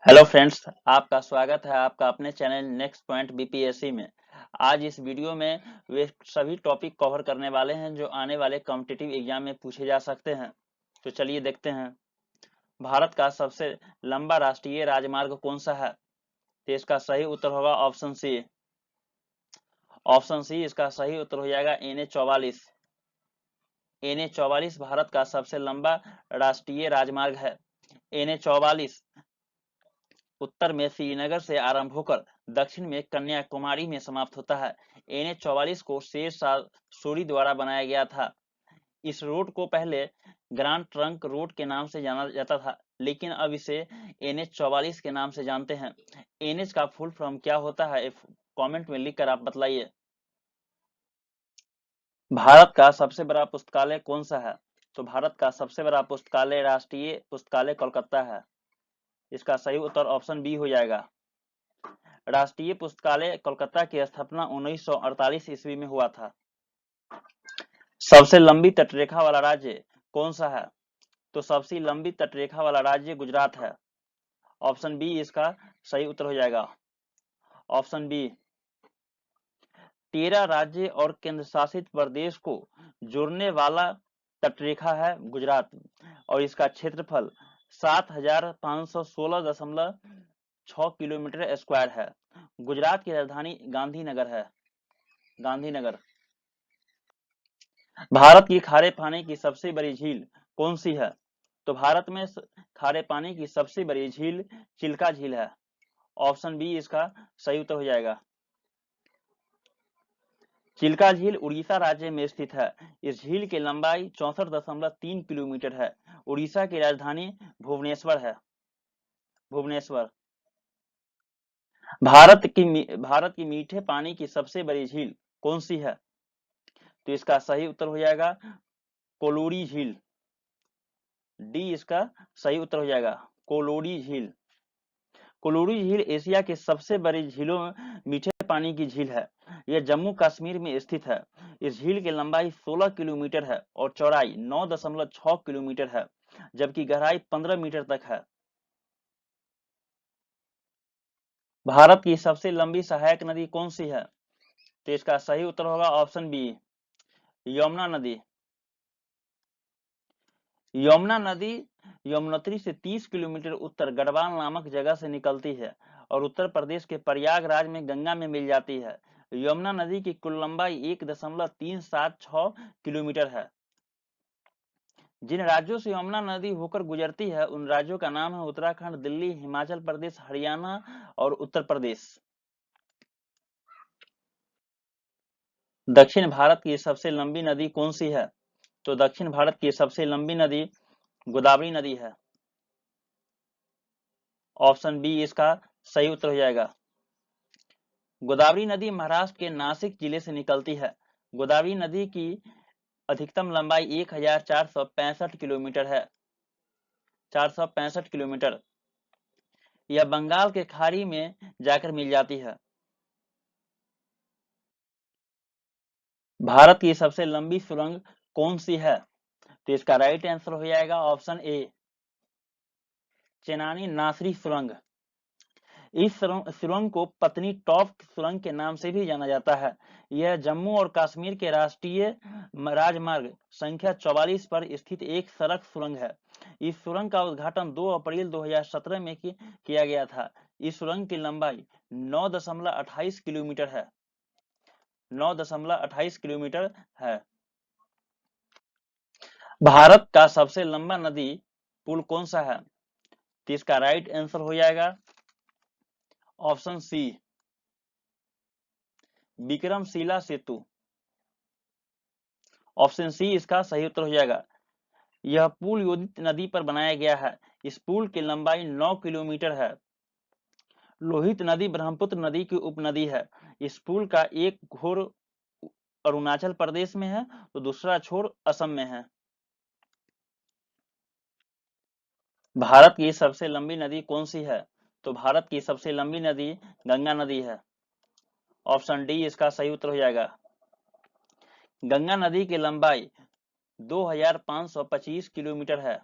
Hello friends, आपका स्वागत है आपका अपने चैनल नेक्स्ट पॉइंट बीपीएससी में। आज इस वीडियो में वे सभी टॉपिक कवर करने वाले हैं जो आने वाले कॉम्पिटिटिव एग्जाम में पूछे जा सकते हैं। तो चलिए देखते हैं। भारत का सबसे लंबा राष्ट्रीय राजमार्ग कौन सा है? तो इसका सही उत्तर होगा ऑप्शन सी। ऑप्शन सी इसका सही उत्तर हो जाएगा NH 44। NH 44 भारत का सबसे लंबा राष्ट्रीय राजमार्ग है। NH 44 उत्तर में श्रीनगर से आरंभ होकर दक्षिण में कन्याकुमारी में समाप्त होता है। NH 44 को शेरशाह सूरी द्वारा बनाया गया था। इस रोड को पहले ग्रांड ट्रंक रोड के नाम से जाना जाता था, लेकिन अब इसे NH 44 के नाम से जानते हैं। NH का फुल फॉर्म क्या होता है, कमेंट में लिखकर आप बतलाइए। भारत का सबसे बड़ा पुस्तकालय कौन सा है? तो भारत का सबसे बड़ा पुस्तकालय राष्ट्रीय पुस्तकालय कोलकाता है। इसका सही उत्तर ऑप्शन बी हो जाएगा। राष्ट्रीय पुस्तकालय कोलकाता की स्थापना 1948 ईस्वी में हुआ था। सबसे लंबी तटरेखा वाला राज्य कौन सा है? तो सबसे लंबी तटरेखा वाला राज्य गुजरात है। ऑप्शन बी इसका सही उत्तर हो जाएगा। Option B. 13 राज्य और केंद्र शासित प्रदेश को जोड़ने वाला तटरेखा है गुजरात, और इसका क्षेत्रफल 7516.6 किलोमीटर स्क्वायर है। गुजरात की राजधानी गांधीनगर है। गांधीनगर। भारत की खारे पानी की सबसे बड़ी झील कौन सी है? तो भारत में खारे पानी की सबसे बड़ी झील चिल्का झील है। ऑप्शन बी इसका सही उत्तर हो जाएगा। चिल्का झील उड़ीसा राज्य में स्थित है। इस झील की लंबाई 64.3 किलोमीटर है। उड़ीसा की राजधानी भुवनेश्वर है। भुवनेश्वर। भारत की मीठे पानी की सबसे बड़ी झील कौन सी है? तो इसका सही उत्तर हो जाएगा कोलोरी झील। डी इसका सही उत्तर हो जाएगा, कोलोरी झील। कोलोरी झील एशिया की सबसे बड़ी झीलों में मीठे पानी की झील है। यह जम्मू कश्मीर में स्थित है। इस झील की लंबाई 16 किलोमीटर है और चौड़ाई 9.6 किलोमीटर है, जबकि गहराई 15 मीटर तक है। भारत की सबसे लंबी सहायक नदी कौन सी है? तो इसका सही उत्तर होगा ऑप्शन बी, यमुना नदी। यमुना नदी यमुनोत्री से 30 किलोमीटर उत्तर गढ़वाल नामक जगह से निकलती है और उत्तर प्रदेश के प्रयागराज में गंगा में मिल जाती है। यमुना नदी की कुल लंबाई 1.376 किलोमीटर है। जिन राज्यों से यमुना नदी होकर गुजरती है उन राज्यों का नाम है उत्तराखंड, दिल्ली, हिमाचल प्रदेश, हरियाणा और उत्तर प्रदेश। दक्षिण भारत की सबसे लंबी नदी कौन सी है? तो दक्षिण भारत की सबसे लंबी नदी गोदावरी नदी है। ऑप्शन बी इसका सही उत्तर हो जाएगा। गोदावरी नदी महाराष्ट्र के नासिक जिले से निकलती है। गोदावरी नदी की अधिकतम लंबाई 1465 किलोमीटर है। 465 किलोमीटर। यह बंगाल के खाड़ी में जाकर मिल जाती है। भारत की सबसे लंबी सुरंग कौन सी है? तो इसका राइट आंसर हो जाएगा ऑप्शन ए, चेनानी नासरी सुरंग। इस सुरंग को पत्नी टॉप सुरंग के नाम से भी जाना जाता है। यह जम्मू और कश्मीर के राष्ट्रीय राजमार्ग संख्या 44 पर स्थित एक सड़क सुरंग है। इस सुरंग का उद्घाटन 2 अप्रैल 2017 में किया गया था। इस सुरंग की लंबाई 9.28 किलोमीटर है। 9.28 किलोमीटर है। भारत का सबसे लंबा नदी पुल कौन सा है? तो इसका राइट आंसर हो जाएगा ऑप्शन सी, विक्रमशिला सेतु। ऑप्शन सी इसका सही उत्तर हो जाएगा। यह पुल योदित नदी पर बनाया गया है। इस पुल की लंबाई 9 किलोमीटर है। लोहित नदी ब्रह्मपुत्र नदी की उपनदी है। इस पुल का एक छोर अरुणाचल प्रदेश में है तो दूसरा छोर असम में है। भारत की सबसे लंबी नदी कौन सी है? तो भारत की सबसे लंबी नदी गंगा नदी है। ऑप्शन डी इसका सही उत्तर हो जाएगा। गंगा नदी की लंबाई 2525 किलोमीटर है।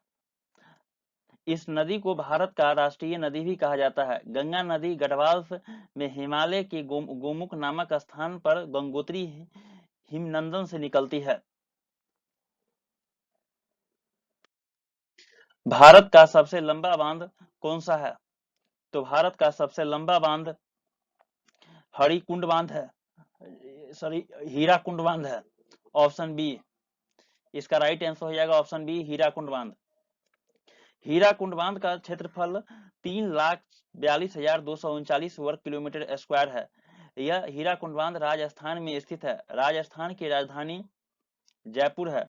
इस नदी को भारत का राष्ट्रीय नदी भी कहा जाता है। गंगा नदी गढ़वाल में हिमालय के गोमुख नामक स्थान पर गंगोत्री हिमनंदन से निकलती है। भारत का सबसे लंबा बांध कौन सा है? तो भारत का सबसे लंबा बांध हरिकुंड बांध है, सॉरी हीराकुंड बांध है। ऑप्शन बी इसका राइट आंसर हो जाएगा, ऑप्शन बी हीराकुंड बांध। हीराकुंड बांध का क्षेत्रफल 3,42,239 वर्ग किलोमीटर स्क्वायर है। यह हीराकुंड बांध राजस्थान में स्थित है। राजस्थान की राजधानी जयपुर है।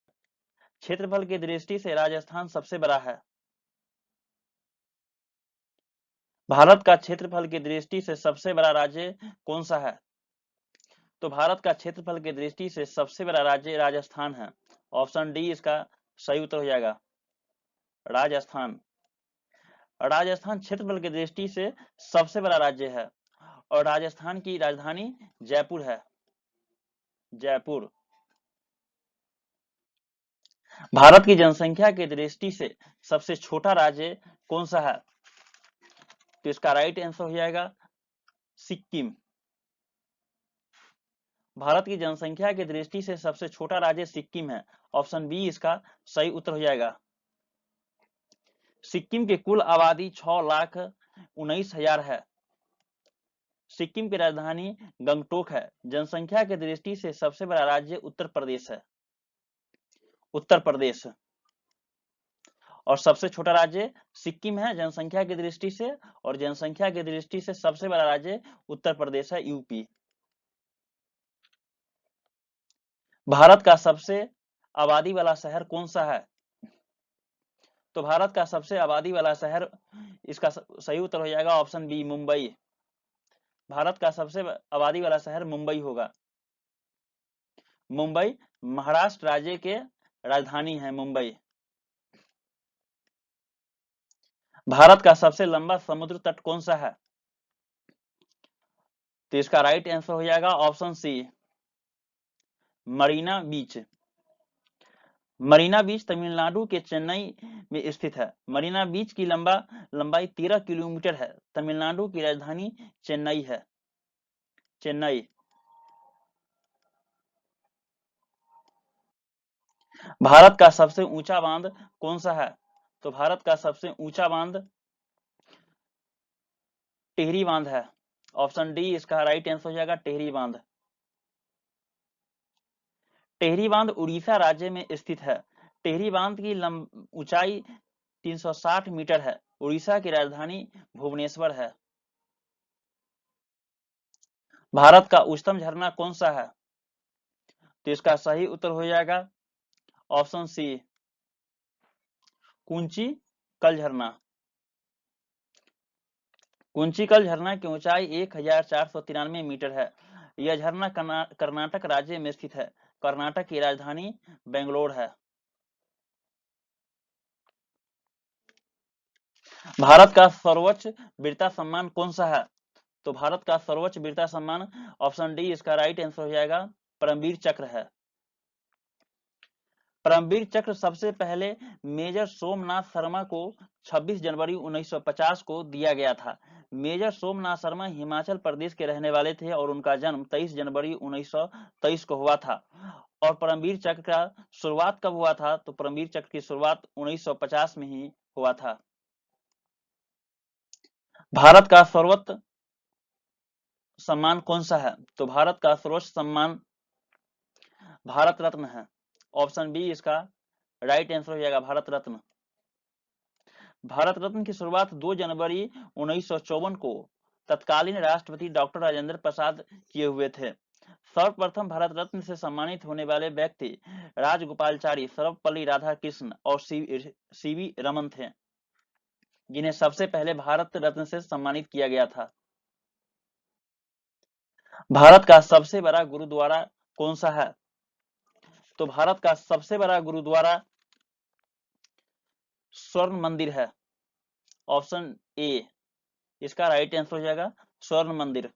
क्षेत्रफल की दृष्टि से राजस्थान सबसे बड़ा है। भारत का क्षेत्रफल की दृष्टि से सबसे बड़ा राज्य कौन सा है? तो भारत का क्षेत्रफल की दृष्टि से सबसे बड़ा राज्य राजस्थान है। ऑप्शन डी इसका सही उत्तर हो जाएगा, राजस्थान। राजस्थान क्षेत्रफल की दृष्टि से सबसे बड़ा राज्य है और राजस्थान की राजधानी जयपुर है, जयपुर। भारत की जनसंख्या की दृष्टि से सबसे छोटा राज्य कौन सा है? तो इसका राइट आंसर हो जाएगा सिक्किम। भारत की जनसंख्या की दृष्टि से सबसे छोटा राज्य सिक्किम है। ऑप्शन बी इसका सही उत्तर हो जाएगा। सिक्किम की कुल आबादी 6,19,000 है। सिक्किम की राजधानी गंगटोक है। जनसंख्या की दृष्टि से सबसे बड़ा राज्य उत्तर प्रदेश है, उत्तर प्रदेश। और सबसे छोटा राज्य सिक्किम है जनसंख्या की दृष्टि से, और जनसंख्या की दृष्टि से सबसे बड़ा राज्य उत्तर प्रदेश है, यूपी। भारत का सबसे आबादी वाला शहर कौन सा है? तो भारत का सबसे आबादी वाला शहर, इसका सही उत्तर हो जाएगा ऑप्शन बी मुंबई। भारत का सबसे आबादी वाला शहर मुंबई होगा। मुंबई महाराष्ट्र राज्य के राजधानी है, मुंबई। भारत का सबसे लंबा समुद्र तट कौन सा है? तो इसका राइट आंसर हो जाएगा ऑप्शन सी मरीना बीच। मरीना बीच तमिलनाडु के चेन्नई में स्थित है। मरीना बीच की लंबाई 13 किलोमीटर है। तमिलनाडु की राजधानी चेन्नई है, चेन्नई। भारत का सबसे ऊंचा बांध कौन सा है? तो भारत का सबसे ऊंचा बांध टिहरी बांध है। ऑप्शन डी इसका राइट आंसर हो जाएगा, टिहरी बांध। टिहरी बांध उड़ीसा राज्य में स्थित है। टिहरी बांध की ऊंचाई 360 मीटर है। उड़ीसा की राजधानी भुवनेश्वर है। भारत का उच्चतम झरना कौन सा है? तो इसका सही उत्तर हो जाएगा ऑप्शन सी कुंची कल झरना। कुंचिकल झरना की ऊंचाई 1,493 मीटर है। यह झरना कर्नाटक राज्य में स्थित है। कर्नाटक की राजधानी बेंगलोर है। भारत का सर्वोच्च वीरता सम्मान कौन सा है? तो भारत का सर्वोच्च वीरता सम्मान, ऑप्शन डी इसका राइट आंसर हो जाएगा, परमवीर चक्र है। परमवीर चक्र सबसे पहले मेजर सोमनाथ शर्मा को 26 जनवरी 1950 को दिया गया था। मेजर सोमनाथ शर्मा हिमाचल प्रदेश के रहने वाले थे और उनका जन्म 23 जनवरी 1923 को हुआ था। और परमवीर चक्र का शुरुआत कब हुआ था? तो परमवीर चक्र की शुरुआत 1950 में ही हुआ था। भारत का सर्वोच्च सम्मान कौन सा है? तो भारत का सर्वोच्च सम्मान भारत रत्न है। ऑप्शन बी इसका राइट आंसर हो जाएगा, भारत रत्न। भारत रत्न की शुरुआत 2 जनवरी 1954 को तत्कालीन राष्ट्रपति डॉक्टर राजेंद्र प्रसाद किए हुए थे। सर्वप्रथम भारत रत्न से सम्मानित होने वाले व्यक्ति राजगोपालचारी, सर्वपल्ली राधाकृष्ण और सीवी रमन थे, जिन्हें सबसे पहले भारत रत्न से सम्मानित किया गया था। भारत का सबसे बड़ा गुरुद्वारा कौन सा है? तो भारत का सबसे बड़ा गुरुद्वारा स्वर्ण मंदिर है। ऑप्शन ए इसका राइट आंसर हो जाएगा, स्वर्ण मंदिर।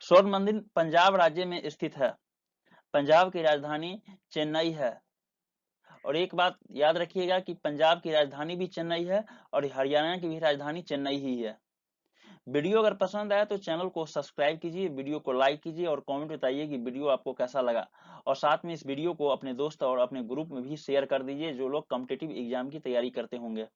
स्वर्ण मंदिर पंजाब राज्य में स्थित है। पंजाब की राजधानी चेन्नई है और एक बात याद रखिएगा कि पंजाब की राजधानी भी चेन्नई है और हरियाणा की भी राजधानी चेन्नई ही है। वीडियो अगर पसंद आया तो चैनल को सब्सक्राइब कीजिए, वीडियो को लाइक कीजिए और कमेंट बताइए कि वीडियो आपको कैसा लगा। और साथ में इस वीडियो को अपने दोस्त और अपने ग्रुप में भी शेयर कर दीजिए जो लोग कॉम्पिटिटिव एग्जाम की तैयारी करते होंगे।